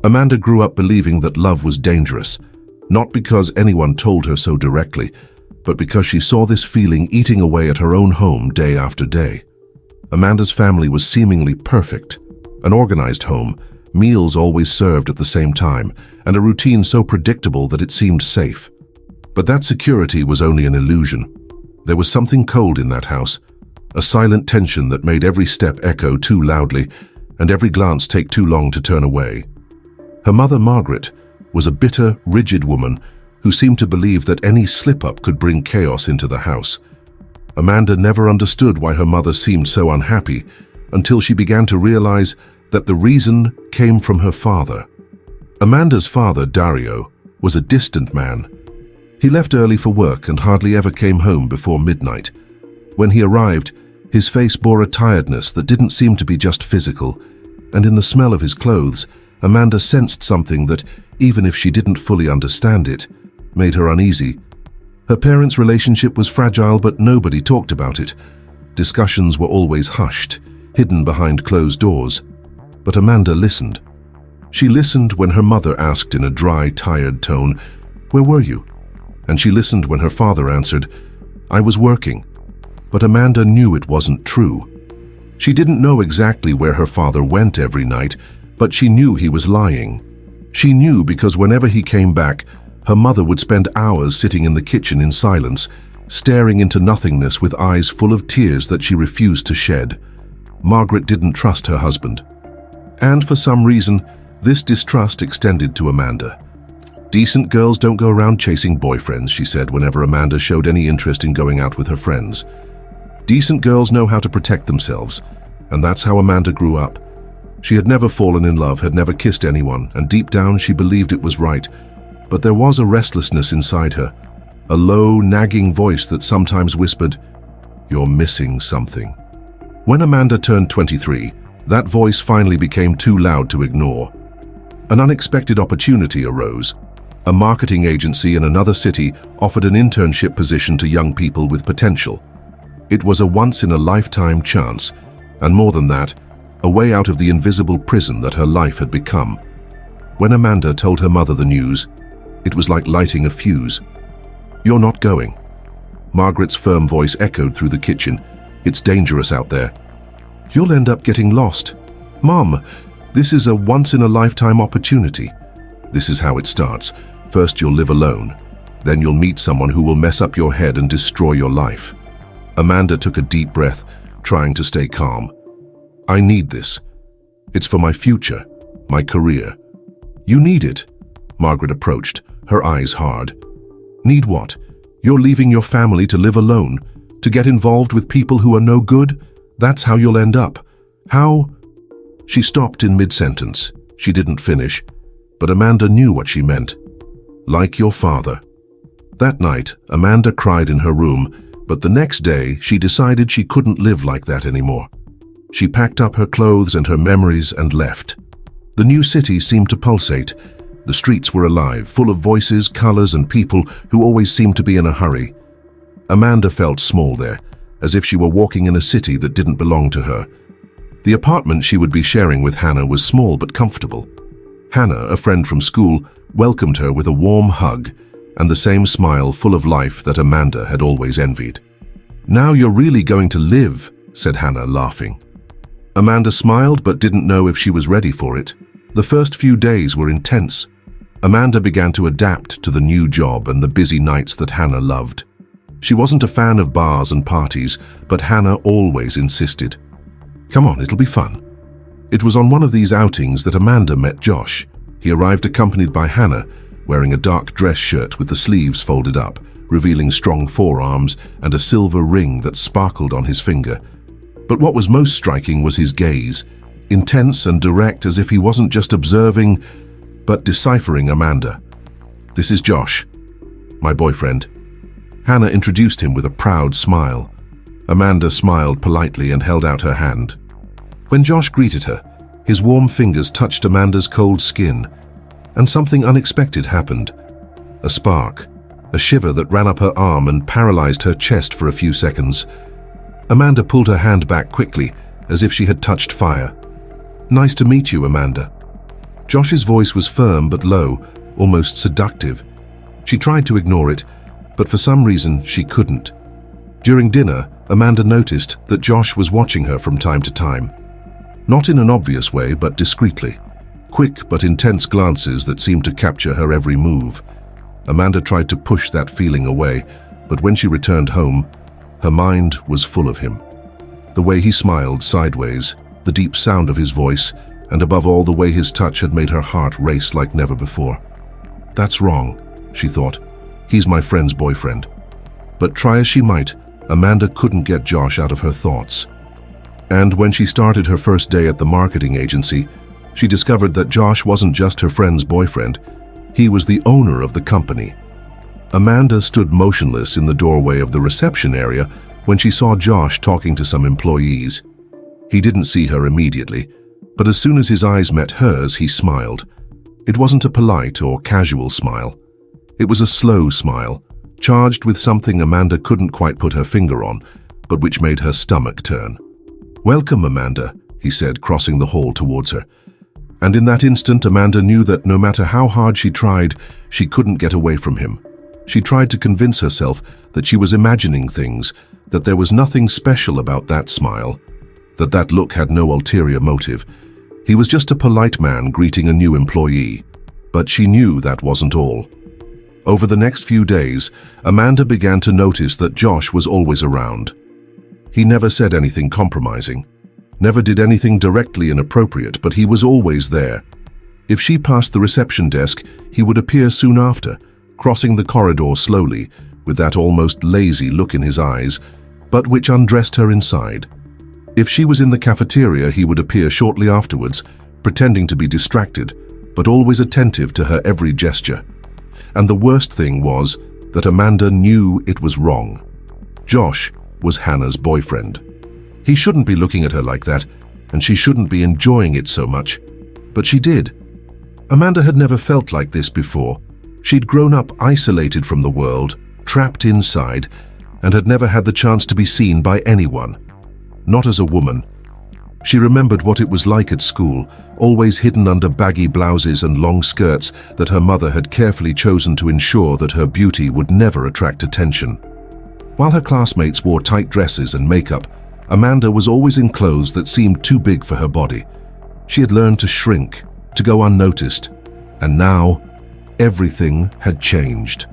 Amanda grew up believing that love was dangerous, not because anyone told her so directly, but because she saw this feeling eating away at her own home day after day. Amanda's family was seemingly perfect, an organized home, meals always served at the same time, and a routine so predictable that it seemed safe. But that security was only an illusion. There was something cold in that house, a silent tension that made every step echo too loudly and every glance take too long to turn away. Her mother, Margaret, was a bitter, rigid woman who seemed to believe that any slip-up could bring chaos into the house. Amanda never understood why her mother seemed so unhappy until she began to realize that the reason came from her father. Amanda's father, Dario, was a distant man. He left early for work and hardly ever came home before midnight. When he arrived, his face bore a tiredness that didn't seem to be just physical, and in the smell of his clothes, Amanda sensed something that, even if she didn't fully understand it, made her uneasy. Her parents' relationship was fragile, but nobody talked about it. Discussions were always hushed, hidden behind closed doors. But Amanda listened. She listened when her mother asked in a dry, tired tone, "Where were you?" And she listened when her father answered, "I was working." But Amanda knew it wasn't true. She didn't know exactly where her father went every night, but she knew he was lying. She knew because whenever he came back, her mother would spend hours sitting in the kitchen in silence, staring into nothingness with eyes full of tears that she refused to shed. Margaret didn't trust her husband. And for some reason, this distrust extended to Amanda. "Decent girls don't go around chasing boyfriends," she said whenever Amanda showed any interest in going out with her friends. Decent girls know how to protect themselves, and that's how Amanda grew up. She had never fallen in love, had never kissed anyone, and deep down she believed it was right. But there was a restlessness inside her, a low, nagging voice that sometimes whispered, "You're missing something." When Amanda turned 23, that voice finally became too loud to ignore. An unexpected opportunity arose. A marketing agency in another city offered an internship position to young people with potential. It was a once-in-a-lifetime chance, and more than that, a way out of the invisible prison that her life had become. When Amanda told her mother the news, it was like lighting a fuse. "You're not going." Margaret's firm voice echoed through the kitchen. "It's dangerous out there. You'll end up getting lost. Mom, this is a once-in-a-lifetime opportunity." This is how it starts. First you'll live alone. Then you'll meet someone who will mess up your head and destroy your life. Amanda took a deep breath, trying to stay calm. "I need this. It's for my future, my career." "You need it." Margaret approached, her eyes hard. "Need what? You're leaving your family to live alone, to get involved with people who are no good? That's how you'll end up. How?" She stopped in mid-sentence. She didn't finish, but Amanda knew what she meant. "Like your father." That night, Amanda cried in her room, but the next day she decided she couldn't live like that anymore. She packed up her clothes and her memories and left. The new city seemed to pulsate. The streets were alive, full of voices, colors, and people who always seemed to be in a hurry. Amanda felt small there, as if she were walking in a city that didn't belong to her. The apartment she would be sharing with Hannah was small but comfortable. Hannah, a friend from school, welcomed her with a warm hug and the same smile full of life that Amanda had always envied. "Now you're really going to live," said Hannah, laughing. Amanda smiled but didn't know if she was ready for it. The first few days were intense. Amanda began to adapt to the new job and the busy nights that Hannah loved. She wasn't a fan of bars and parties, but Hannah always insisted. "Come on, it'll be fun." It was on one of these outings that Amanda met Josh. He arrived accompanied by Hannah, wearing a dark dress shirt with the sleeves folded up, revealing strong forearms and a silver ring that sparkled on his finger. But what was most striking was his gaze, intense and direct, as if he wasn't just observing, but deciphering Amanda. "This is Josh, my boyfriend." Hannah introduced him with a proud smile. Amanda smiled politely and held out her hand. When Josh greeted her, his warm fingers touched Amanda's cold skin, and something unexpected happened. A spark, a shiver that ran up her arm and paralyzed her chest for a few seconds. Amanda pulled her hand back quickly, as if she had touched fire. "Nice to meet you, Amanda." Josh's voice was firm but low, almost seductive. She tried to ignore it, but for some reason she couldn't. During dinner, Amanda noticed that Josh was watching her from time to time. Not in an obvious way, but discreetly. Quick but intense glances that seemed to capture her every move. Amanda tried to push that feeling away, but when she returned home, her mind was full of him. The way he smiled sideways, the deep sound of his voice, and above all the way his touch had made her heart race like never before. That's wrong, she thought. He's my friend's boyfriend. But try as she might, Amanda couldn't get Josh out of her thoughts. And when she started her first day at the marketing agency, she discovered that Josh wasn't just her friend's boyfriend, he was the owner of the company. Amanda stood motionless in the doorway of the reception area when she saw Josh talking to some employees. He didn't see her immediately, but as soon as his eyes met hers, he smiled. It wasn't a polite or casual smile. It was a slow smile, charged with something Amanda couldn't quite put her finger on, but which made her stomach turn. "Welcome, Amanda," he said, crossing the hall towards her. And in that instant, Amanda knew that no matter how hard she tried, she couldn't get away from him. She tried to convince herself that she was imagining things, that there was nothing special about that smile, that that look had no ulterior motive. He was just a polite man greeting a new employee. But she knew that wasn't all. Over the next few days, Amanda began to notice that Josh was always around. He never said anything compromising, never did anything directly inappropriate, but he was always there. If she passed the reception desk, he would appear soon after, crossing the corridor slowly, with that almost lazy look in his eyes, but which undressed her inside. If she was in the cafeteria, he would appear shortly afterwards, pretending to be distracted, but always attentive to her every gesture. And the worst thing was that Amanda knew it was wrong. Josh was Hannah's boyfriend. He shouldn't be looking at her like that, and she shouldn't be enjoying it so much. But she did. Amanda had never felt like this before. She'd grown up isolated from the world, trapped inside, and had never had the chance to be seen by anyone. Not as a woman. She remembered what it was like at school, always hidden under baggy blouses and long skirts that her mother had carefully chosen to ensure that her beauty would never attract attention. While her classmates wore tight dresses and makeup, Amanda was always in clothes that seemed too big for her body. She had learned to shrink, to go unnoticed, and now everything had changed.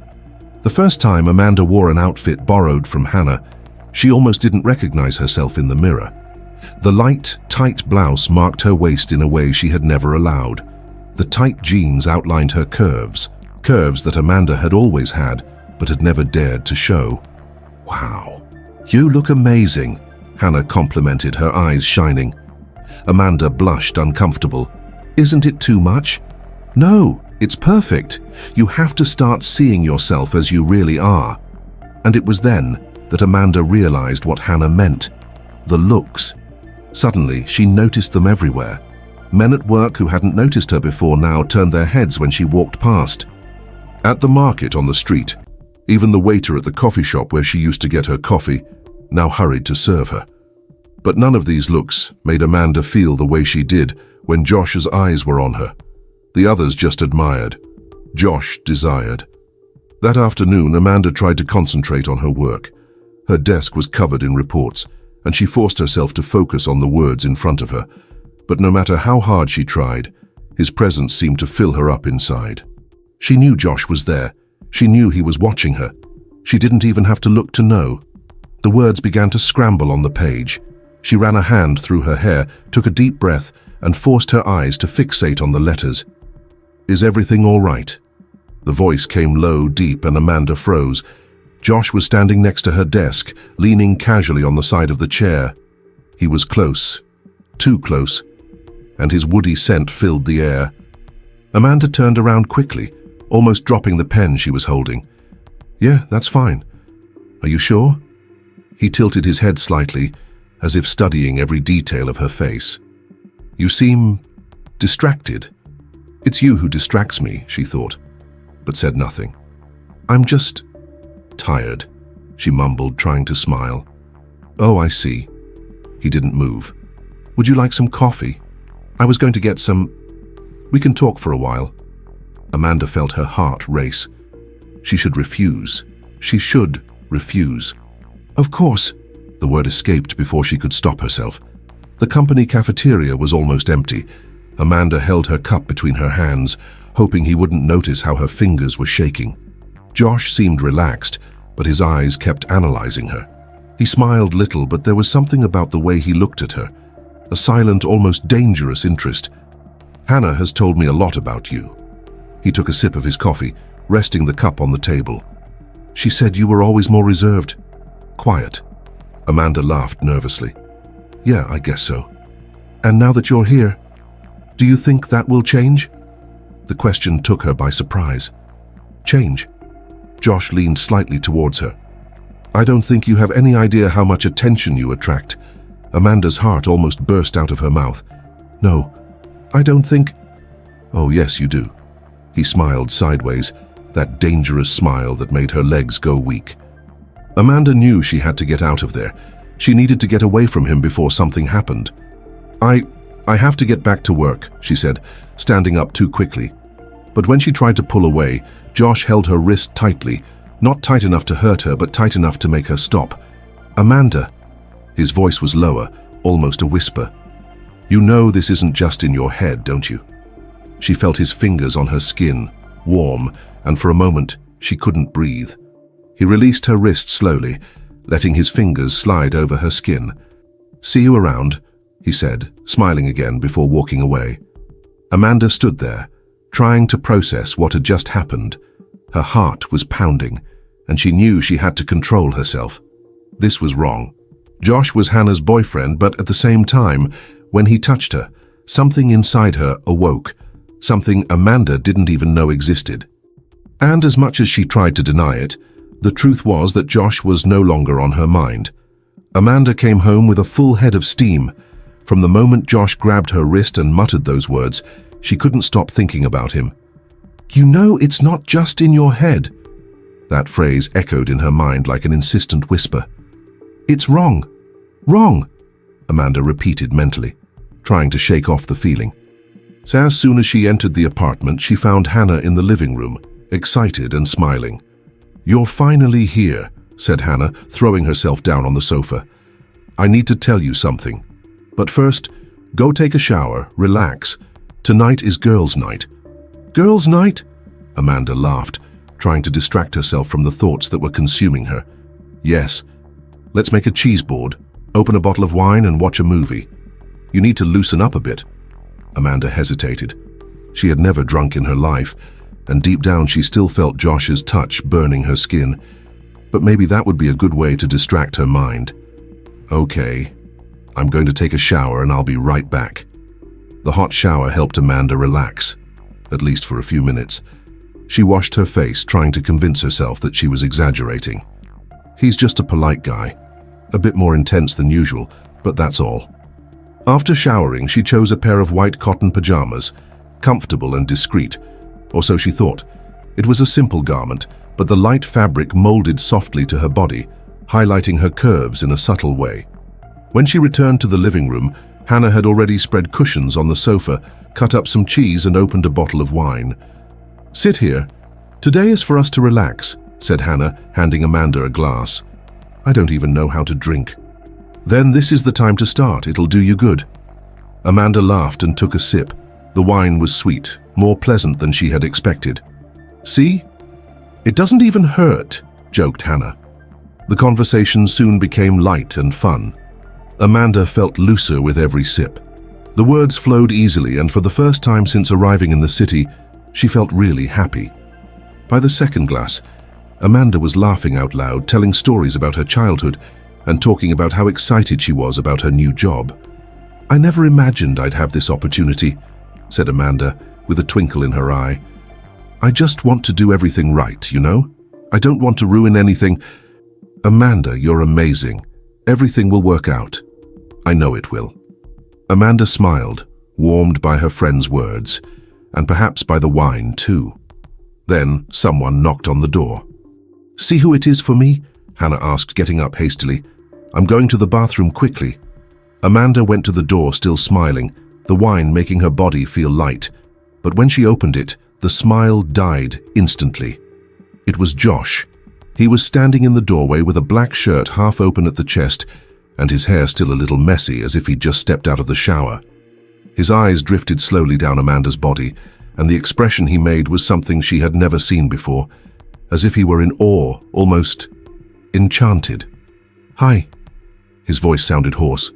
The first time Amanda wore an outfit borrowed from Hannah, she almost didn't recognize herself in the mirror. The light, tight blouse marked her waist in a way she had never allowed. The tight jeans outlined her curves, curves that Amanda had always had, but had never dared to show. "Wow, you look amazing," Hannah complimented, her eyes shining. Amanda blushed, uncomfortable. "Isn't it too much?" "No, it's perfect. You have to start seeing yourself as you really are." And it was then that Amanda realized what Hannah meant. The looks. Suddenly, she noticed them everywhere. Men at work who hadn't noticed her before now turned their heads when she walked past. At the market on the street, even the waiter at the coffee shop where she used to get her coffee now hurried to serve her. But none of these looks made Amanda feel the way she did when Josh's eyes were on her. The others just admired. Josh desired. That afternoon, Amanda tried to concentrate on her work. Her desk was covered in reports, and she forced herself to focus on the words in front of her. But no matter how hard she tried, his presence seemed to fill her up inside. She knew Josh was there. She knew he was watching her. She didn't even have to look to know. The words began to scramble on the page. She ran a hand through her hair, took a deep breath, and forced her eyes to fixate on the letters. "Is everything all right?" The voice came low, deep, and Amanda froze. Josh was standing next to her desk, leaning casually on the side of the chair. He was close, too close, and his woody scent filled the air. Amanda turned around quickly, almost dropping the pen she was holding. "Yeah, that's fine. Are you sure?" He tilted his head slightly, as if studying every detail of her face. "You seem distracted." "It's you who distracts me," she thought, but said nothing. "I'm just tired," she mumbled, trying to smile. "Oh, I see." He didn't move. "Would you like some coffee? I was going to get some..." We can talk for a while." Amanda felt her heart race. She should refuse. She should refuse. "Of course," the word escaped before she could stop herself. The company cafeteria was almost empty. Amanda held her cup between her hands, hoping he wouldn't notice how her fingers were shaking. Josh seemed relaxed, but his eyes kept analyzing her. He smiled little, but there was something about the way he looked at her, a silent, almost dangerous interest. "Hannah has told me a lot about you." He took a sip of his coffee, resting the cup on the table. "She said you were always more reserved, quiet." Amanda laughed nervously. "Yeah, I guess so. And now that you're here, do you think that will change?" The question took her by surprise. "Change?" Josh leaned slightly towards her. "I don't think you have any idea how much attention you attract." Amanda's heart almost burst out of her mouth. "No, I don't think—" "Oh, yes, you do." He smiled sideways, that dangerous smile that made her legs go weak. Amanda knew she had to get out of there. She needed to get away from him before something happened. I have to get back to work," she said, standing up too quickly. But when she tried to pull away, Josh held her wrist tightly, not tight enough to hurt her, but tight enough to make her stop. "Amanda." His voice was lower, almost a whisper. "You know this isn't just in your head, don't you?" She felt his fingers on her skin, warm, and for a moment she couldn't breathe. He released her wrist slowly, letting his fingers slide over her skin. "See you around," he said, smiling again before walking away. Amanda stood there, trying to process what had just happened. Her heart was pounding, and she knew she had to control herself. This was wrong. Josh was Hannah's boyfriend, but at the same time, when he touched her, something inside her awoke, something Amanda didn't even know existed. And as much as she tried to deny it, the truth was that Josh was no longer on her mind. Amanda came home with a full head of steam. From the moment Josh grabbed her wrist and muttered those words, she couldn't stop thinking about him. "You know it's not just in your head." That phrase echoed in her mind like an insistent whisper. "It's wrong. Wrong," Amanda repeated mentally, trying to shake off the feeling. So as soon as she entered the apartment, she found Hannah in the living room, excited and smiling. "You're finally here," said Hannah, throwing herself down on the sofa. "I need to tell you something. But first, go take a shower, relax. Tonight is girls' night." "Girls' night?" Amanda laughed, trying to distract herself from the thoughts that were consuming her. "Yes. Let's make a cheese board, open a bottle of wine and watch a movie. You need to loosen up a bit." Amanda hesitated. She had never drunk in her life, and deep down she still felt Josh's touch burning her skin. But maybe that would be a good way to distract her mind. "Okay, I'm going to take a shower and I'll be right back." The hot shower helped Amanda relax, at least for a few minutes. She washed her face, trying to convince herself that she was exaggerating. He's just a polite guy, a bit more intense than usual, but that's all. After showering, she chose a pair of white cotton pajamas, comfortable and discreet, or so she thought. It was a simple garment, but the light fabric molded softly to her body, highlighting her curves in a subtle way. When she returned to the living room, Hannah had already spread cushions on the sofa, cut up some cheese and opened a bottle of wine. "Sit here. Today is for us to relax," said Hannah, handing Amanda a glass. "I don't even know how to drink." "Then this is the time to start. It'll do you good." Amanda laughed and took a sip. The wine was sweet, more pleasant than she had expected. "See? It doesn't even hurt," joked Hannah. The conversation soon became light and fun. Amanda felt looser with every sip. The words flowed easily, and for the first time since arriving in the city, she felt really happy. By the second glass, Amanda was laughing out loud, telling stories about her childhood and talking about how excited she was about her new job. "I never imagined I'd have this opportunity," said Amanda, with a twinkle in her eye. "I just want to do everything right, you know? I don't want to ruin anything." "Amanda, you're amazing. Everything will work out." "I know it will." Amanda smiled, warmed by her friend's words, and perhaps by the wine too. Then someone knocked on the door. "See who it is for me?" Hannah asked, getting up hastily. "I'm going to the bathroom quickly." Amanda went to the door, still smiling, the wine making her body feel light. But when she opened it, the smile died instantly. It was Josh. He was standing in the doorway with a black shirt half open at the chest and his hair still a little messy as if he'd just stepped out of the shower. His eyes drifted slowly down Amanda's body, and the expression he made was something she had never seen before, as if he were in awe, almost enchanted. "Hi." His voice sounded hoarse.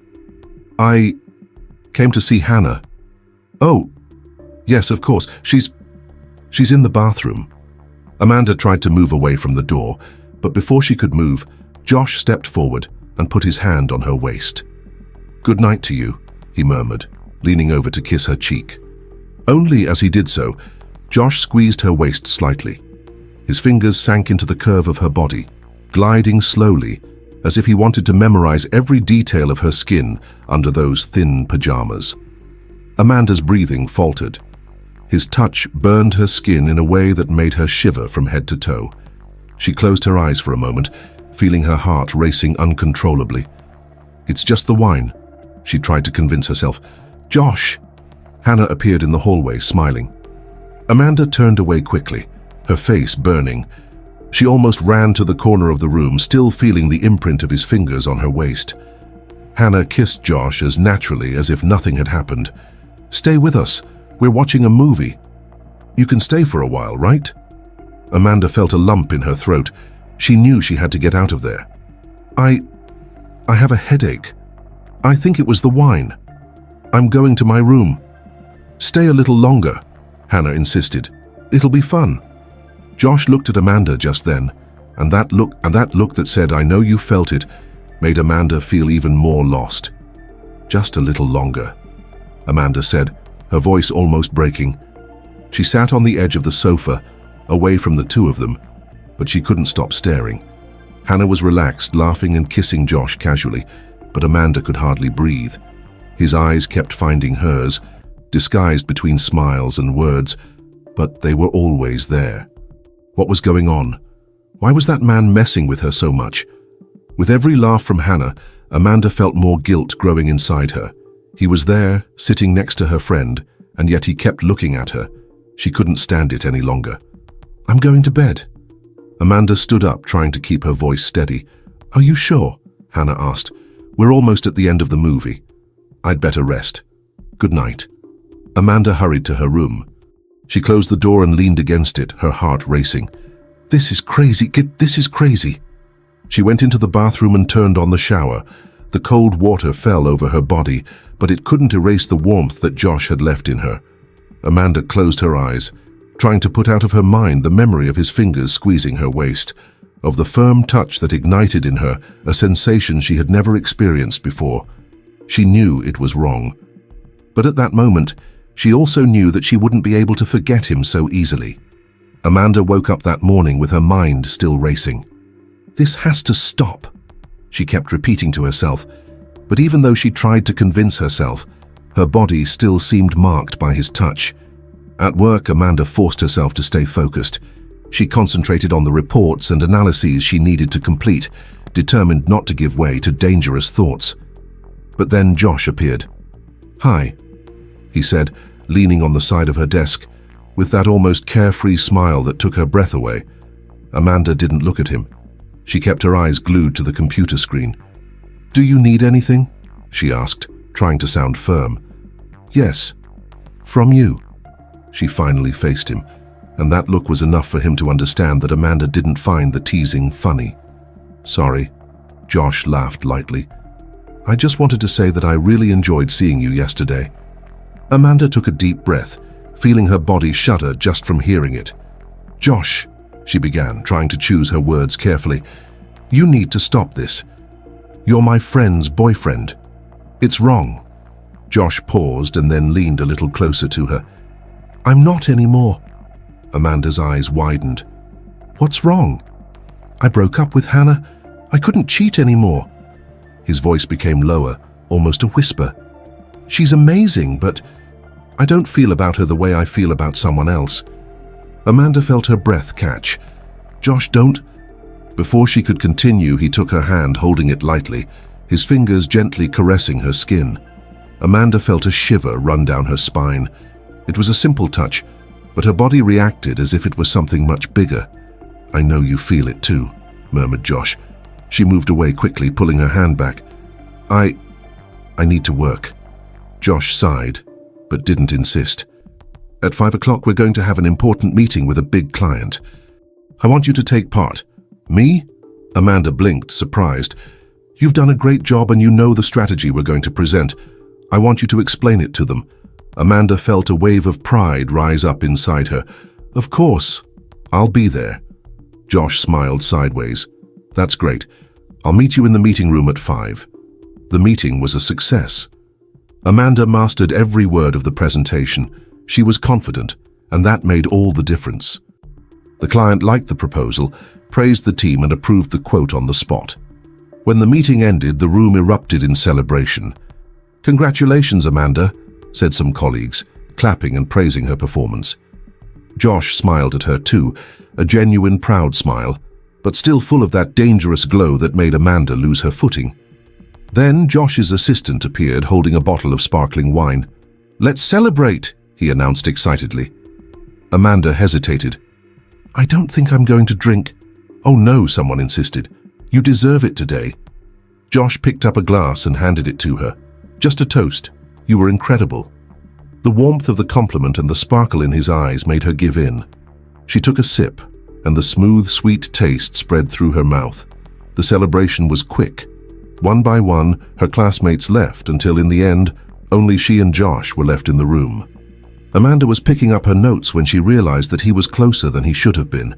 "I came to see Hannah." "Oh, yes, of course. She's in the bathroom." Amanda tried to move away from the door, but before she could move, Josh stepped forward and put his hand on her waist. "Good night to you," he murmured, leaning over to kiss her cheek. Only as he did so, Josh squeezed her waist slightly. His fingers sank into the curve of her body, gliding slowly, as if he wanted to memorize every detail of her skin under those thin pajamas. Amanda's breathing faltered. His touch burned her skin in a way that made her shiver from head to toe. She closed her eyes for a moment, feeling her heart racing uncontrollably. "It's just the wine," she tried to convince herself. "Josh!" Hannah appeared in the hallway, smiling. Amanda turned away quickly, her face burning. She almost ran to the corner of the room, still feeling the imprint of his fingers on her waist. Hannah kissed Josh as naturally as if nothing had happened. "Stay with us. We're watching a movie. You can stay for a while, right?" Amanda felt a lump in her throat. She knew she had to get out of there. I have a headache. I think it was the wine. I'm going to my room." "Stay a little longer," Hannah insisted. "It'll be fun." Josh looked at Amanda just then, and that look that said, "I know you felt it," made Amanda feel even more lost. "Just a little longer," Amanda said, her voice almost breaking. She sat on the edge of the sofa, away from the two of them, but she couldn't stop staring. Hannah was relaxed, laughing and kissing Josh casually, but Amanda could hardly breathe. His eyes kept finding hers, disguised between smiles and words, but they were always there. What was going on? Why was that man messing with her so much? With every laugh from Hannah, Amanda felt more guilt growing inside her. He was there, sitting next to her friend, and yet he kept looking at her. She couldn't stand it any longer. "I'm going to bed." Amanda stood up, trying to keep her voice steady. "Are you sure?" Hannah asked. "We're almost at the end of the movie. I'd better rest. Good night." Amanda hurried to her room. She closed the door and leaned against it, her heart racing. This is crazy. This is crazy." She went into the bathroom and turned on the shower. The cold water fell over her body, but it couldn't erase the warmth that Josh had left in her. Amanda closed her eyes, trying to put out of her mind the memory of his fingers squeezing her waist, of the firm touch that ignited in her a sensation she had never experienced before. She knew it was wrong. But at that moment, she also knew that she wouldn't be able to forget him so easily. Amanda woke up that morning with her mind still racing. "This has to stop," she kept repeating to herself, but even though she tried to convince herself, her body still seemed marked by his touch. At work, Amanda forced herself to stay focused. She concentrated on the reports and analyses she needed to complete, determined not to give way to dangerous thoughts. But then Josh appeared. "Hi," he said, leaning on the side of her desk, with that almost carefree smile that took her breath away. Amanda didn't look at him. She kept her eyes glued to the computer screen. "Do you need anything?" she asked, trying to sound firm. "Yes, from you." She finally faced him, and that look was enough for him to understand that Amanda didn't find the teasing funny. "Sorry," Josh laughed lightly. "I just wanted to say that I really enjoyed seeing you yesterday." Amanda took a deep breath, feeling her body shudder just from hearing it. "Josh," she began, trying to choose her words carefully, "you need to stop this. You're my friend's boyfriend. It's wrong." Josh paused and then leaned a little closer to her. "I'm not anymore." Amanda's eyes widened. "What's wrong?" "I broke up with Hannah. I couldn't cheat anymore." His voice became lower, almost a whisper. "She's amazing, but I don't feel about her the way I feel about someone else." Amanda felt her breath catch. "Josh, don't..." Before she could continue, he took her hand, holding it lightly, his fingers gently caressing her skin. Amanda felt a shiver run down her spine. It was a simple touch, but her body reacted as if it was something much bigger. "I know you feel it too," murmured Josh. She moved away quickly, pulling her hand back. I need to work." Josh sighed, but didn't insist. "At 5 o'clock, we're going to have an important meeting with a big client. I want you to take part." "Me?" Amanda blinked, surprised. "You've done a great job and you know the strategy we're going to present. I want you to explain it to them." Amanda felt a wave of pride rise up inside her. "Of course. I'll be there." Josh smiled sideways. "That's great. I'll meet you in the meeting room at 5. The meeting was a success. Amanda mastered every word of the presentation. She was confident, and that made all the difference. The client liked the proposal, praised the team, and approved the quote on the spot. When the meeting ended, the room erupted in celebration. "Congratulations, Amanda," said some colleagues, clapping and praising her performance. Josh smiled at her too, a genuine proud smile, but still full of that dangerous glow that made Amanda lose her footing. Then Josh's assistant appeared holding a bottle of sparkling wine. "Let's celebrate," he announced excitedly. Amanda hesitated. "I don't think I'm going to drink." "Oh no," someone insisted. "You deserve it today." Josh picked up a glass and handed it to her. "Just a toast. You were incredible." The warmth of the compliment and the sparkle in his eyes made her give in. She took a sip, and the smooth, sweet taste spread through her mouth. The celebration was quick. One by one, her classmates left until in the end, only she and Josh were left in the room. Amanda was picking up her notes when she realized that he was closer than he should have been.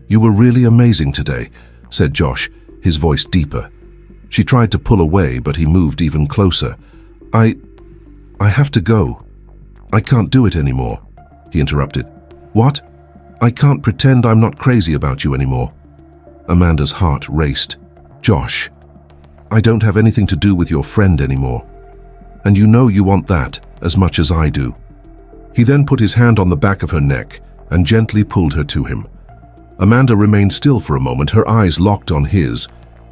"You were really amazing today," said Josh, his voice deeper. She tried to pull away, but he moved even closer. I have to go. I can't do it anymore," he interrupted. "What? I can't pretend I'm not crazy about you anymore." Amanda's heart raced. "Josh, I don't have anything to do with your friend anymore. And you know you want that as much as I do." He then put his hand on the back of her neck and gently pulled her to him. Amanda remained still for a moment, her eyes locked on his.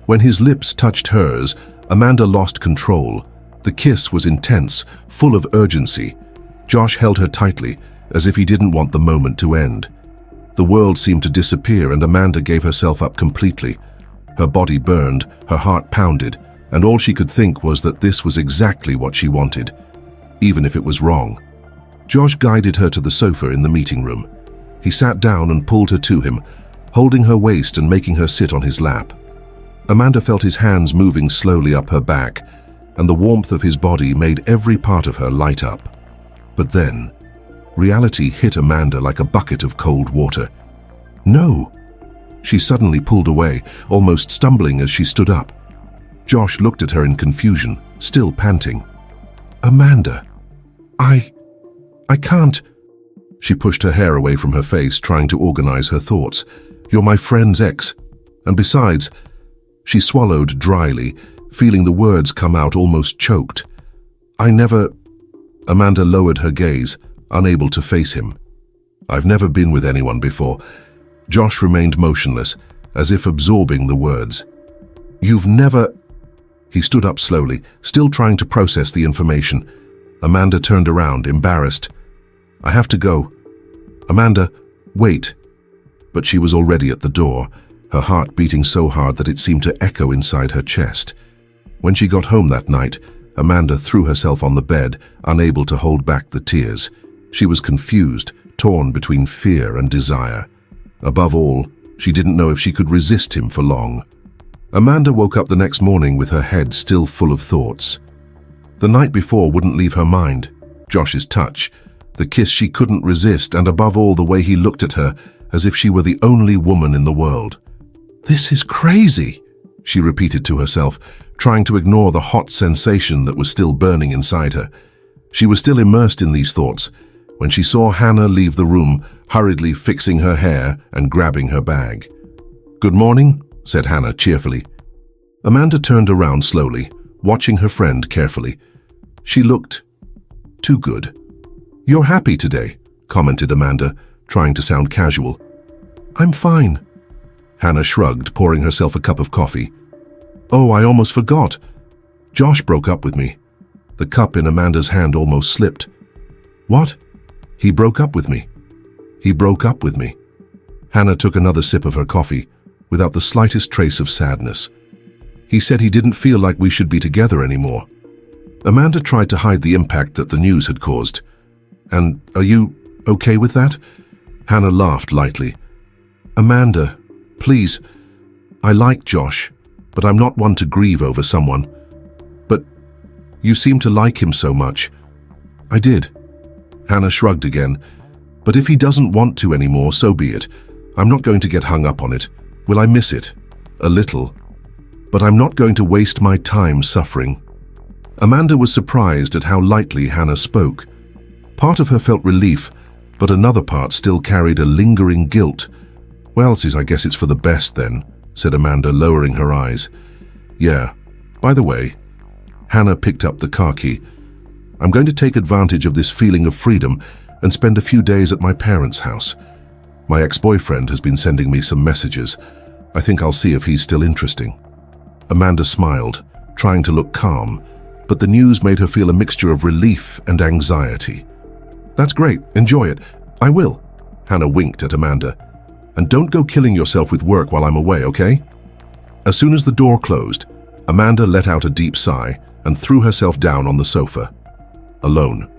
When his lips touched hers, Amanda lost control. The kiss was intense, full of urgency. Josh held her tightly, as if he didn't want the moment to end. The world seemed to disappear, and Amanda gave herself up completely. Her body burned, her heart pounded, and all she could think was that this was exactly what she wanted, even if it was wrong. Josh guided her to the sofa in the meeting room. He sat down and pulled her to him, holding her waist and making her sit on his lap. Amanda felt his hands moving slowly up her back, and the warmth of his body made every part of her light up. But then, reality hit Amanda like a bucket of cold water. "No!" She suddenly pulled away, almost stumbling as she stood up. Josh looked at her in confusion, still panting. "Amanda, I can't." She pushed her hair away from her face, trying to organize her thoughts. "You're my friend's ex. And besides," she swallowed dryly, feeling the words come out almost choked. "I never—" Amanda lowered her gaze, unable to face him. "I've never been with anyone before." Josh remained motionless, as if absorbing the words. "You've never—" He stood up slowly, still trying to process the information. Amanda turned around, embarrassed. "I have to go." "Amanda, wait." But she was already at the door, her heart beating so hard that it seemed to echo inside her chest. When she got home that night, Amanda threw herself on the bed, unable to hold back the tears. She was confused, torn between fear and desire. Above all, she didn't know if she could resist him for long. Amanda woke up the next morning with her head still full of thoughts. The night before wouldn't leave her mind. Josh's touch, the kiss she couldn't resist, and above all, the way he looked at her as if she were the only woman in the world. "This is crazy," she repeated to herself, trying to ignore the hot sensation that was still burning inside her. She was still immersed in these thoughts when she saw Hannah leave the room, hurriedly fixing her hair and grabbing her bag. "Good morning," said Hannah cheerfully. Amanda turned around slowly, watching her friend carefully. She looked too good. "You're happy today," commented Amanda, trying to sound casual. "I'm fine." Hannah shrugged, pouring herself a cup of coffee. "Oh, I almost forgot. Josh broke up with me." The cup in Amanda's hand almost slipped. "What?" He broke up with me. He broke up with me. Hannah took another sip of her coffee, without the slightest trace of sadness. He said he didn't feel like we should be together anymore. Amanda tried to hide the impact that the news had caused. And are you okay with that? Hannah laughed lightly. Amanda, please, I like Josh, but I'm not one to grieve over someone. But you seem to like him so much. I did. Hannah shrugged again. But if he doesn't want to anymore, so be it. I'm not going to get hung up on it. Will I miss it? A little. But I'm not going to waste my time suffering. Amanda was surprised at how lightly Hannah spoke. Part of her felt relief, but another part still carried a lingering guilt. Well, I guess it's for the best then, said Amanda, lowering her eyes. Yeah. By the way, Hannah picked up the car key. I'm going to take advantage of this feeling of freedom and spend a few days at my parents' house. My ex-boyfriend has been sending me some messages. I think I'll see if he's still interesting. Amanda smiled, trying to look calm, but the news made her feel a mixture of relief and anxiety. That's great, enjoy it. I will. Hannah winked at Amanda. And don't go killing yourself with work while I'm away, okay? As soon as the door closed, Amanda let out a deep sigh and threw herself down on the sofa. Alone.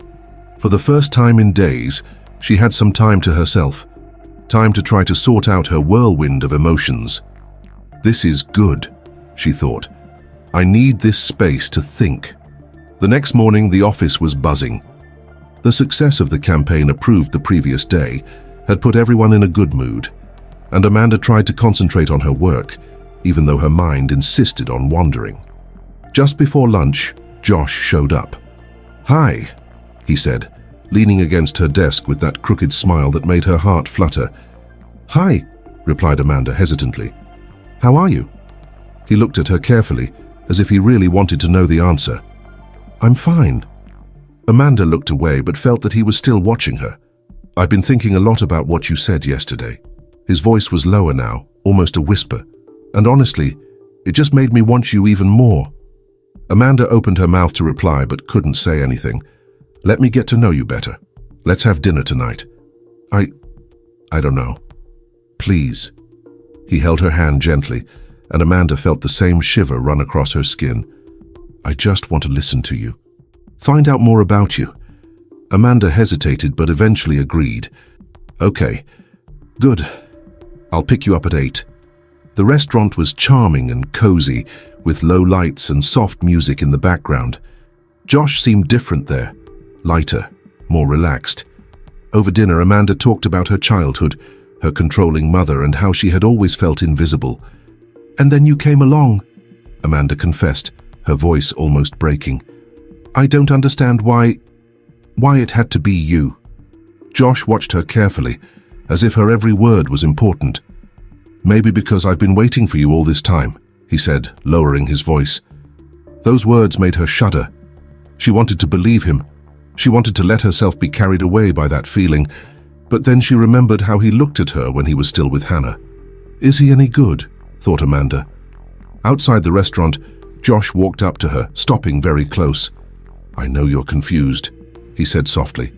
For the first time in days, she had some time to herself. Time to try to sort out her whirlwind of emotions. This is good, she thought. I need this space to think. The next morning, the office was buzzing. The success of the campaign approved the previous day had put everyone in a good mood, and Amanda tried to concentrate on her work, even though her mind insisted on wandering. Just before lunch, Josh showed up. Hi, he said, leaning against her desk with that crooked smile that made her heart flutter. Hi, replied Amanda hesitantly. How are you? He looked at her carefully, as if he really wanted to know the answer. I'm fine. Amanda looked away but felt that he was still watching her. I've been thinking a lot about what you said yesterday. His voice was lower now, almost a whisper. And honestly, it just made me want you even more. Amanda opened her mouth to reply but couldn't say anything. Let me get to know you better. Let's have dinner tonight. I don't know. Please. He held her hand gently, and Amanda felt the same shiver run across her skin. I just want to listen to you. Find out more about you. Amanda hesitated but eventually agreed. Okay, good. I'll pick you up at 8. The restaurant was charming and cozy, with low lights and soft music in the background. Josh seemed different there, lighter, more relaxed. Over dinner, Amanda talked about her childhood, her controlling mother, and how she had always felt invisible. And then you came along, Amanda confessed, her voice almost breaking. I don't understand why it had to be you. Josh watched her carefully, as if her every word was important. Maybe because I've been waiting for you all this time, he said, lowering his voice. Those words made her shudder. She wanted to believe him. She wanted to let herself be carried away by that feeling, but then she remembered how he looked at her when he was still with Hannah. Is he any good? Thought Amanda. Outside the restaurant, Josh walked up to her, stopping very close. I know you're confused, he said softly.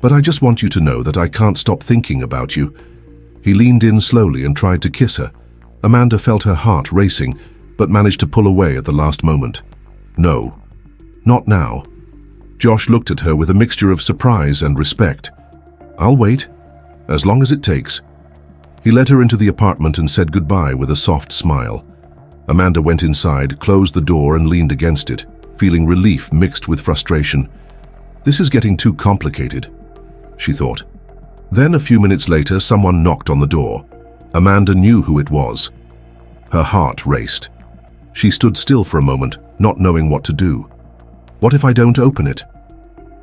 But I just want you to know that I can't stop thinking about you. He leaned in slowly and tried to kiss her. Amanda felt her heart racing, but managed to pull away at the last moment. No, not now. Josh looked at her with a mixture of surprise and respect. I'll wait, as long as it takes. He led her into the apartment and said goodbye with a soft smile. Amanda went inside, closed the door and leaned against it, feeling relief mixed with frustration. This is getting too complicated, she thought. Then a few minutes later, someone knocked on the door. Amanda knew who it was. Her heart raced. She stood still for a moment, not knowing what to do. What if I don't open it?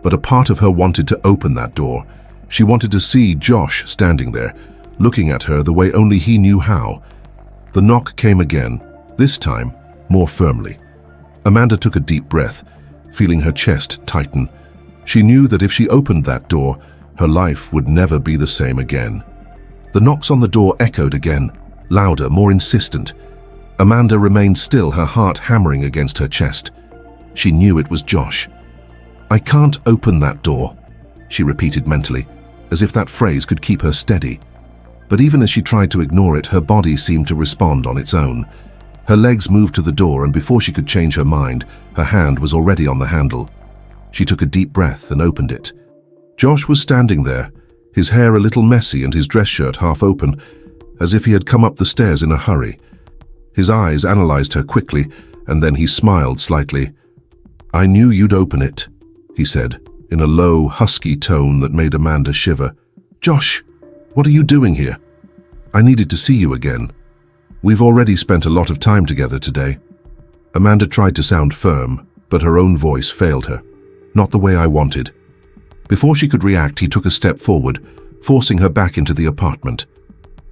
But a part of her wanted to open that door. She wanted to see Josh standing there, looking at her the way only he knew how. The knock came again, this time more firmly. Amanda took a deep breath, feeling her chest tighten. She knew that if she opened that door, her life would never be the same again. The knocks on the door echoed again, louder, more insistent. Amanda remained still, her heart hammering against her chest. She knew it was Josh. I can't open that door, she repeated mentally, as if that phrase could keep her steady. But even as she tried to ignore it, her body seemed to respond on its own. Her legs moved to the door, and before she could change her mind, her hand was already on the handle. She took a deep breath and opened it. Josh was standing there, his hair a little messy and his dress shirt half open, as if he had come up the stairs in a hurry. His eyes analyzed her quickly, and then he smiled slightly. "I knew you'd open it," he said, in a low, husky tone that made Amanda shiver. "Josh, what are you doing here? I needed to see you again. We've already spent a lot of time together today." Amanda tried to sound firm, but her own voice failed her. "Not the way I wanted." Before she could react, he took a step forward, forcing her back into the apartment.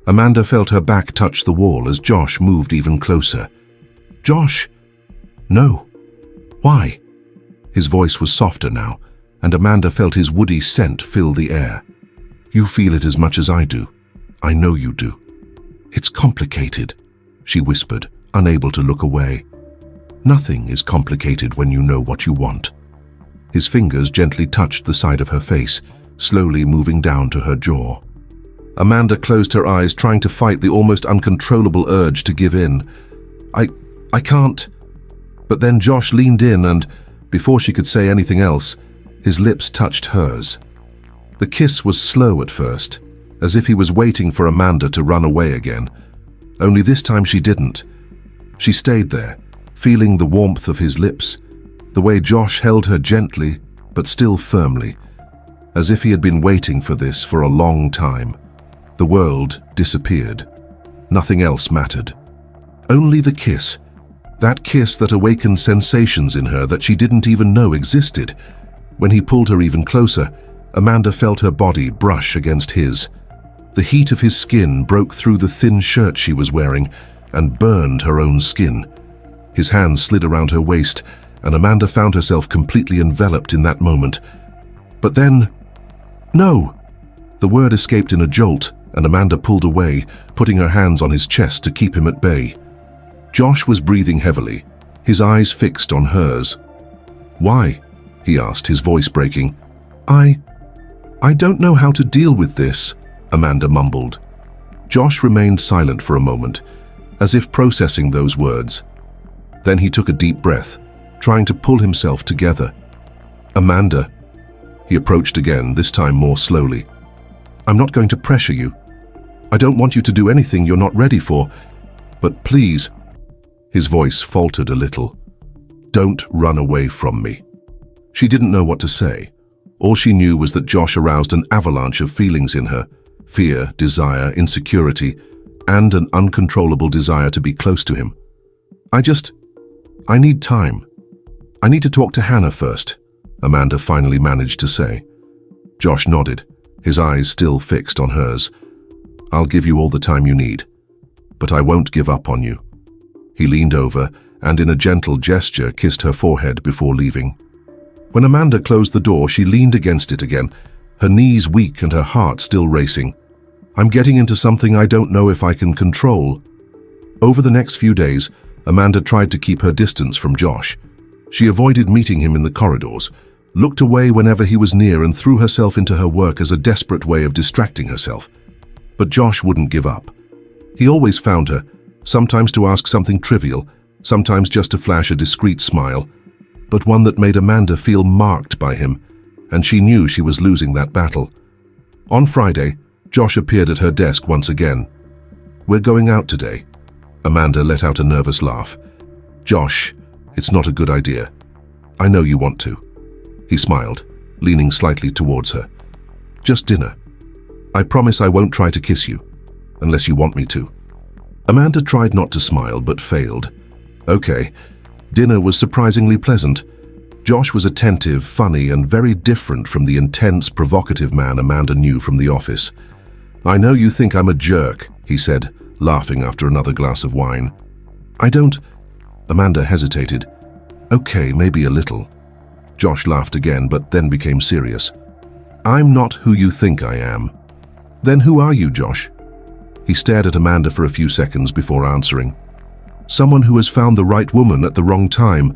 Amanda felt her back touch the wall as Josh moved even closer. "Josh!" "No." "Why?" His voice was softer now, and Amanda felt his woody scent fill the air. "You feel it as much as I do. I know you do." "It's complicated," she whispered, unable to look away. "Nothing is complicated when you know what you want." His fingers gently touched the side of her face, slowly moving down to her jaw. Amanda closed her eyes, trying to fight the almost uncontrollable urge to give in. I can't." But then Josh leaned in and, before she could say anything else, his lips touched hers. The kiss was slow at first, as if he was waiting for Amanda to run away again. Only this time she didn't. She stayed there, feeling the warmth of his lips, the way Josh held her gently, but still firmly, as if he had been waiting for this for a long time. The world disappeared. Nothing else mattered. Only the kiss. That kiss that awakened sensations in her that she didn't even know existed. When he pulled her even closer, Amanda felt her body brush against his. The heat of his skin broke through the thin shirt she was wearing and burned her own skin. His hands slid around her waist, and Amanda found herself completely enveloped in that moment. But then, "No!" The word escaped in a jolt, and Amanda pulled away, putting her hands on his chest to keep him at bay. Josh was breathing heavily, his eyes fixed on hers. "Why?" he asked, his voice breaking. I don't know how to deal with this," Amanda mumbled. Josh remained silent for a moment, as if processing those words. Then he took a deep breath, trying to pull himself together. "Amanda," he approached again, this time more slowly. "I'm not going to pressure you. I don't want you to do anything you're not ready for, but please," his voice faltered a little, "don't run away from me." She didn't know what to say. All she knew was that Josh aroused an avalanche of feelings in her: fear, desire, insecurity, and an uncontrollable desire to be close to him. I need time. I need to talk to Hannah first," Amanda finally managed to say. Josh nodded, his eyes still fixed on hers. "I'll give you all the time you need, but I won't give up on you." He leaned over and in a gentle gesture kissed her forehead before leaving. When Amanda closed the door, she leaned against it again, her knees weak and her heart still racing. "I'm getting into something I don't know if I can control." Over the next few days, Amanda tried to keep her distance from Josh. She avoided meeting him in the corridors, looked away whenever he was near, and threw herself into her work as a desperate way of distracting herself. But Josh wouldn't give up. He always found her, sometimes to ask something trivial, sometimes just to flash a discreet smile, but one that made Amanda feel marked by him, and she knew she was losing that battle. On Friday, Josh appeared at her desk once again. "We're going out today." Amanda let out a nervous laugh. "Josh, it's not a good idea. I know you want to." He smiled, leaning slightly towards her. "Just dinner. I promise I won't try to kiss you, unless you want me to." Amanda tried not to smile, but failed. Okay. Dinner was surprisingly pleasant. Josh was attentive, funny, and very different from the intense, provocative man Amanda knew from the office. "I know you think I'm a jerk," he said, laughing after another glass of wine. "I don't—" Amanda hesitated. "Okay, maybe a little." Josh laughed again, but then became serious. "I'm not who you think I am." "Then who are you, Josh?" He stared at Amanda for a few seconds before answering. "Someone who has found the right woman at the wrong time,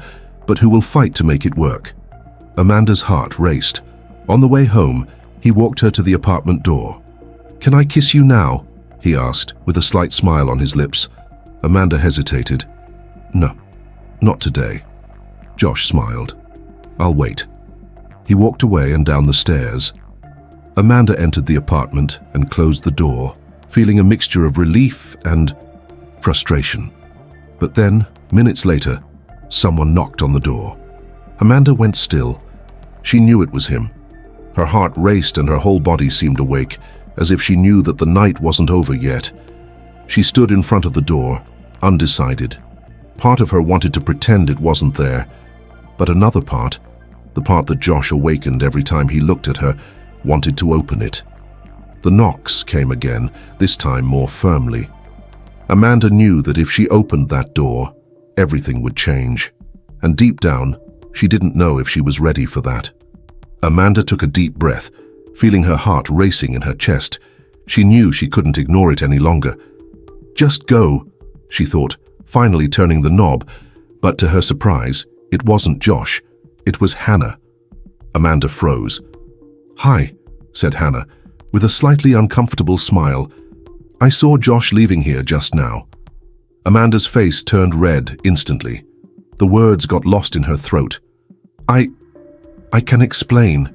but who will fight to make it work." Amanda's heart raced. On the way home, he walked her to the apartment door. "Can I kiss you now?" he asked, with a slight smile on his lips. Amanda hesitated. "No, not today." Josh smiled. "I'll wait." He walked away and down the stairs. Amanda entered the apartment and closed the door, feeling a mixture of relief and frustration. But then, minutes later, someone knocked on the door. Amanda went still. She knew it was him. Her heart raced and her whole body seemed awake, as if she knew that the night wasn't over yet. She stood in front of the door, undecided. Part of her wanted to pretend it wasn't there, but another part, the part that Josh awakened every time he looked at her, wanted to open it. The knocks came again, this time more firmly. Amanda knew that if she opened that door, everything would change. And deep down, she didn't know if she was ready for that. Amanda took a deep breath, feeling her heart racing in her chest. She knew she couldn't ignore it any longer. "Just go," she thought, finally turning the knob. But to her surprise, it wasn't Josh. It was Hannah. Amanda froze. "Hi," said Hannah, with a slightly uncomfortable smile. "I saw Josh leaving here just now." Amanda's face turned red instantly. The words got lost in her throat. I can explain,"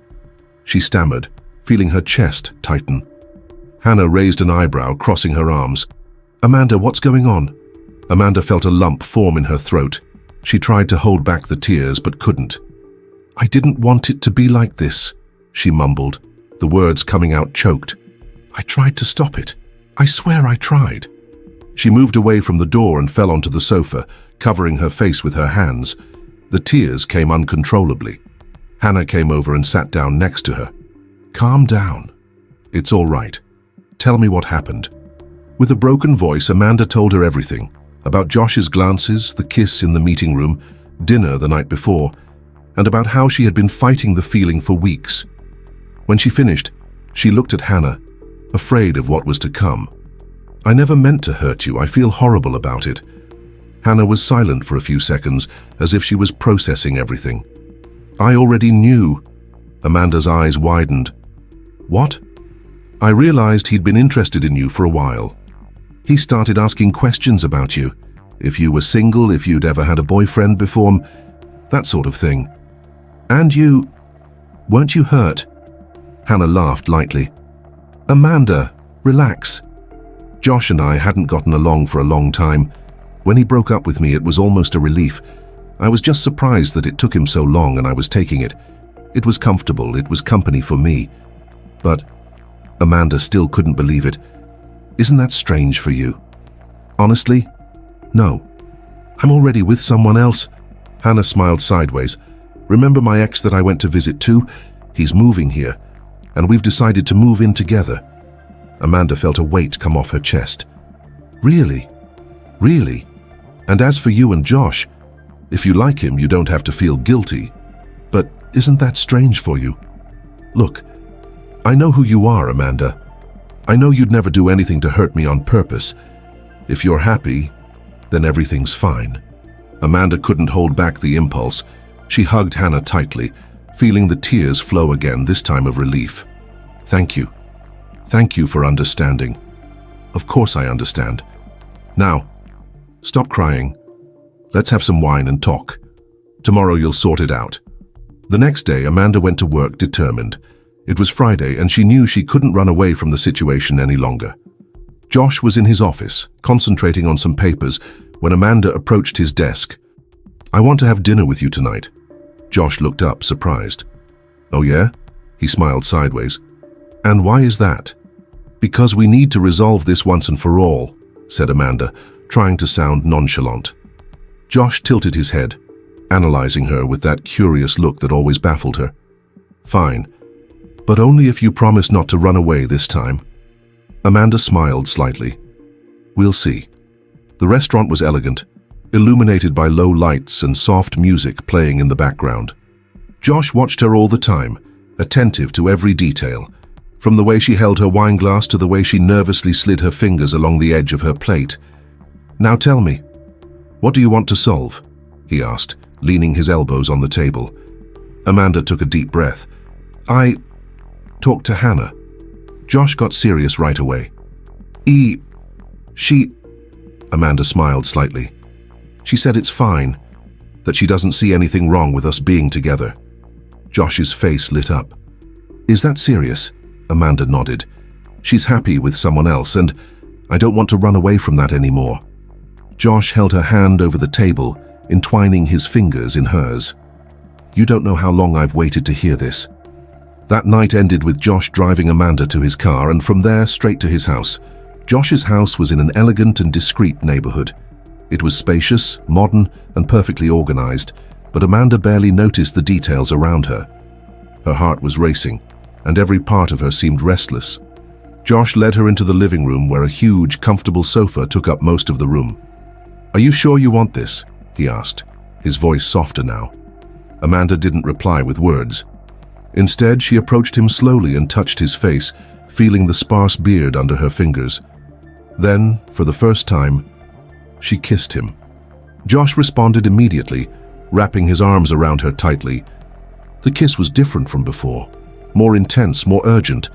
she stammered, feeling her chest tighten. Hannah raised an eyebrow, crossing her arms. "Amanda, what's going on?" Amanda felt a lump form in her throat. She tried to hold back the tears, but couldn't. "I didn't want it to be like this," she mumbled, the words coming out choked. "I tried to stop it. I swear I tried." She moved away from the door and fell onto the sofa, covering her face with her hands. The tears came uncontrollably. Hannah came over and sat down next to her. "Calm down. It's all right. Tell me what happened." With a broken voice, Amanda told her everything, about Josh's glances, the kiss in the meeting room, dinner the night before, and about how she had been fighting the feeling for weeks. When she finished, she looked at Hannah, afraid of what was to come. "I never meant to hurt you. I feel horrible about it." Hannah was silent for a few seconds, as if she was processing everything. "I already knew." Amanda's eyes widened. "What?" "I realized he'd been interested in you for a while. He started asking questions about you. If you were single, if you'd ever had a boyfriend before, that sort of thing. And weren't you hurt?" Hannah laughed lightly. "Amanda, relax. Josh and I hadn't gotten along for a long time. When he broke up with me, it was almost a relief. I was just surprised that it took him so long and I was taking it. It was comfortable, it was company for me. But..." Amanda still couldn't believe it. "Isn't that strange for you?" "Honestly, no. I'm already with someone else." Hannah smiled sideways. "Remember my ex that I went to visit too? He's moving here, and we've decided to move in together." Amanda felt a weight come off her chest. "Really? Really? And as for you and Josh, if you like him, you don't have to feel guilty. But isn't that strange for you? Look, I know who you are, Amanda. I know you'd never do anything to hurt me on purpose. If you're happy, then everything's fine." Amanda couldn't hold back the impulse. She hugged Hannah tightly, feeling the tears flow again, this time of relief. "Thank you. Thank you for understanding." "Of course I understand. Now, stop crying. Let's have some wine and talk. Tomorrow you'll sort it out." The next day, Amanda went to work determined. It was Friday, and she knew she couldn't run away from the situation any longer. Josh was in his office, concentrating on some papers, when Amanda approached his desk. "I want to have dinner with you tonight." Josh looked up, surprised. "Oh yeah?" He smiled sideways. "And why is that?" "Because we need to resolve this once and for all," said Amanda, trying to sound nonchalant. Josh tilted his head, analyzing her with that curious look that always baffled her. "Fine, but only if you promise not to run away this time." Amanda smiled slightly. "We'll see." The restaurant was elegant, illuminated by low lights and soft music playing in the background. Josh watched her all the time, attentive to every detail, from the way she held her wine glass to the way she nervously slid her fingers along the edge of her plate. "Now tell me, what do you want to solve?" he asked, leaning his elbows on the table. Amanda took a deep breath. I talked to Hannah. Josh got serious right away. She... Amanda smiled slightly. She said it's fine, that she doesn't see anything wrong with us being together. Josh's face lit up. Is that serious? Amanda nodded. She's happy with someone else, and I don't want to run away from that anymore. Josh held her hand over the table, entwining his fingers in hers. You don't know how long I've waited to hear this. That night ended with Josh driving Amanda to his car and from there straight to his house. Josh's house was in an elegant and discreet neighborhood. It was spacious, modern, and perfectly organized, but Amanda barely noticed the details around her. Her heart was racing, and every part of her seemed restless. Josh led her into the living room where a huge, comfortable sofa took up most of the room. Are you sure you want this? He asked, his voice softer now. Amanda didn't reply with words. Instead, she approached him slowly and touched his face, feeling the sparse beard under her fingers. Then, for the first time, she kissed him. Josh responded immediately, wrapping his arms around her tightly. The kiss was different from before, more intense, more urgent,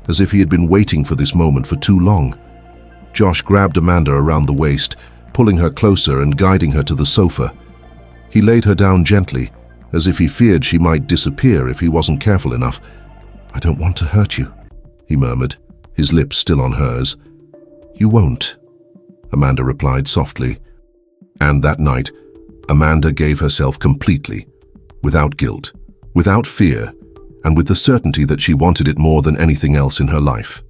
as if he had been waiting for this moment for too long. Josh grabbed Amanda around the waist, pulling her closer and guiding her to the sofa. He laid her down gently, as if he feared she might disappear if he wasn't careful enough. I don't want to hurt you, he murmured, his lips still on hers. You won't, Amanda replied softly. And that night, Amanda gave herself completely, without guilt, without fear, and with the certainty that she wanted it more than anything else in her life.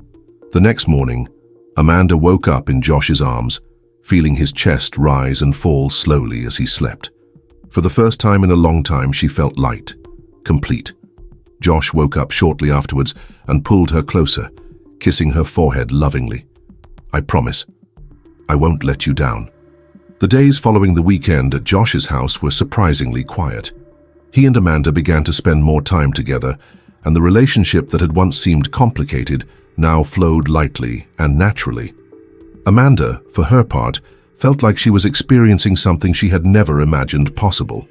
The next morning, Amanda woke up in Josh's arms, feeling his chest rise and fall slowly as he slept. For the first time in a long time, she felt light, complete. Josh woke up shortly afterwards and pulled her closer, kissing her forehead lovingly. I promise, I won't let you down. The days following the weekend at Josh's house were surprisingly quiet. He and Amanda began to spend more time together, and the relationship that had once seemed complicated now flowed lightly and naturally. Amanda, for her part, felt like she was experiencing something she had never imagined possible.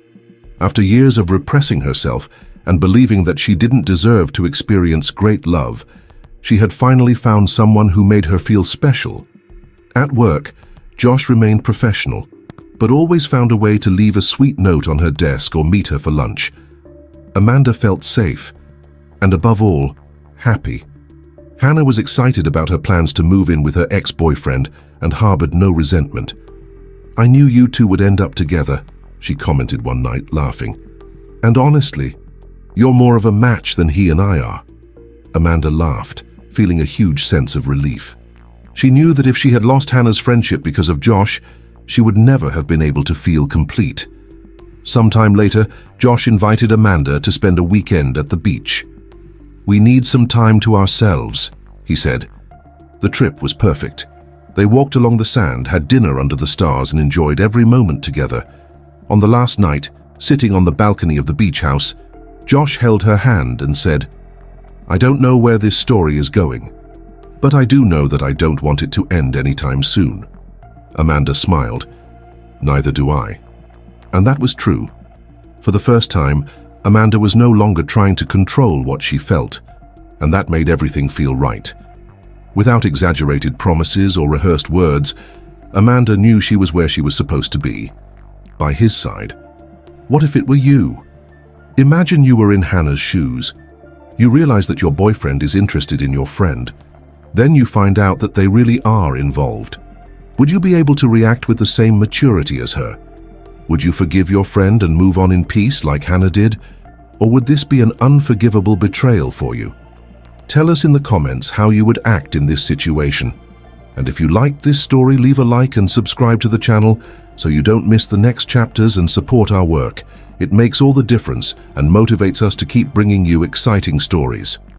After years of repressing herself and believing that she didn't deserve to experience great love, she had finally found someone who made her feel special. At work, Josh remained professional, but always found a way to leave a sweet note on her desk or meet her for lunch. Amanda felt safe, and above all, happy. Hannah was excited about her plans to move in with her ex-boyfriend and harbored no resentment. I knew you two would end up together, she commented one night, laughing. And honestly, you're more of a match than he and I are. Amanda laughed, feeling a huge sense of relief. She knew that if she had lost Hannah's friendship because of Josh, she would never have been able to feel complete. Sometime later, Josh invited Amanda to spend a weekend at the beach. We need some time to ourselves, he said. The trip was perfect. They walked along the sand, had dinner under the stars, and enjoyed every moment together. On the last night, sitting on the balcony of the beach house, Josh held her hand and said, I don't know where this story is going, but I do know that I don't want it to end anytime soon. Amanda smiled. Neither do I. And that was true. For the first time, Amanda was no longer trying to control what she felt, and that made everything feel right. Without exaggerated promises or rehearsed words, Amanda knew she was where she was supposed to be, by his side. What if it were you? Imagine you were in Hannah's shoes. You realize that your boyfriend is interested in your friend. Then you find out that they really are involved. Would you be able to react with the same maturity as her? Would you forgive your friend and move on in peace like Hannah did? Or would this be an unforgivable betrayal for you? Tell us in the comments how you would act in this situation. And if you liked this story, leave a like and subscribe to the channel so you don't miss the next chapters and support our work. It makes all the difference and motivates us to keep bringing you exciting stories.